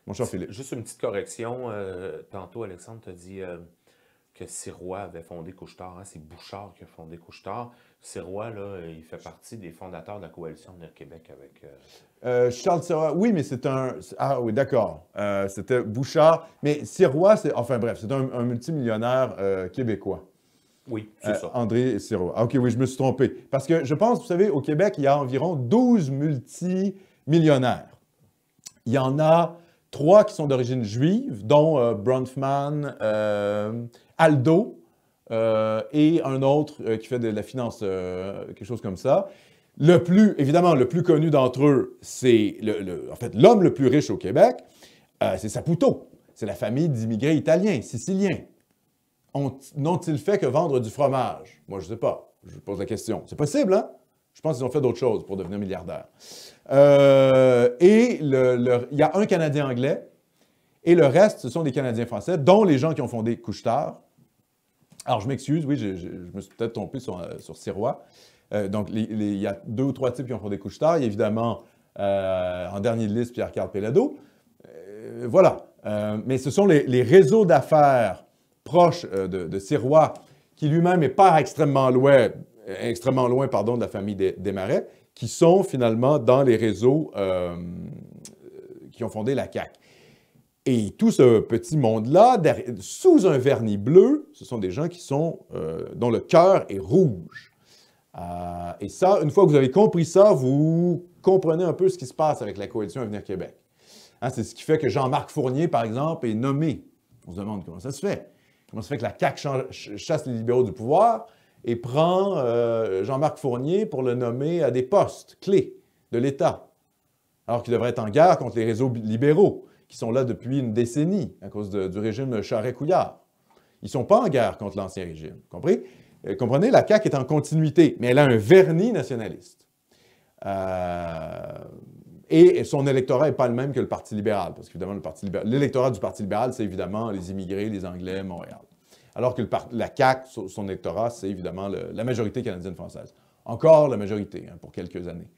mon cher Philippe. Juste une petite correction. Tantôt, Alexandre t'a dit que Sirois avait fondé Couche-Tard, hein. C'est Bouchard qui a fondé Couche-Tard. Sirois, là, il fait partie des fondateurs de la coalition Avenir Québec avec... Charles Sirois, oui, mais c'est un... Ah oui, d'accord. C'était Bouchard. Mais Sirois, c'est... Enfin bref, c'est un multimillionnaire québécois. Oui, c'est ça. André Sirois. Ah, OK, oui, je me suis trompé. Parce que je pense, vous savez, au Québec, il y a environ 12 multimillionnaires. Il y en a 3 qui sont d'origine juive, dont Bronfman, Aldo et un autre qui fait de la finance, quelque chose comme ça. Évidemment, le plus connu d'entre eux, c'est en fait l'homme le plus riche au Québec, c'est Saputo. C'est la famille d'immigrés italiens, siciliens. N'ont-ils fait que vendre du fromage? Moi, je ne sais pas. Je pose la question. C'est possible, hein? Je pense qu'ils ont fait d'autres choses pour devenir milliardaires. Il y a un Canadien anglais et le reste, ce sont des Canadiens français, dont les gens qui ont fondé Couche-Tard. Alors, je m'excuse, oui, je me suis peut-être trompé sur Sirois. Donc, il y a 2 ou 3 types qui ont fondé Couche-Tard. Il y a évidemment, en dernier de liste, Pierre-Carl Péladeau. Voilà. Mais ce sont les réseaux d'affaires proches de Sirois, qui lui-même n'est pas extrêmement loin de la famille Desmarais, qui sont finalement dans les réseaux qui ont fondé la CAQ. Et tout ce petit monde-là, sous un vernis bleu, ce sont des gens dont le cœur est rouge. Et ça, une fois que vous avez compris ça, vous comprenez un peu ce qui se passe avec la coalition Avenir Québec. Hein, c'est ce qui fait que Jean-Marc Fournier, par exemple, est nommé. On se demande comment ça se fait. Comment ça se fait que la CAQ chasse les libéraux du pouvoir et prend Jean-Marc Fournier pour le nommer à des postes clés de l'État, alors qu'il devrait être en guerre contre les réseaux libéraux, qui sont là depuis une décennie à cause du régime Charest-Couillard. Ils ne sont pas en guerre contre l'ancien régime, compris? Comprenez, la CAQ est en continuité, mais elle a un vernis nationaliste. Et son électorat n'est pas le même que le Parti libéral, parce qu'évidemment, l'électorat du Parti libéral, c'est évidemment les immigrés, les Anglais, Montréal. Alors que la CAQ, son électorat, c'est évidemment la majorité canadienne-française. Encore la majorité, hein, pour quelques années.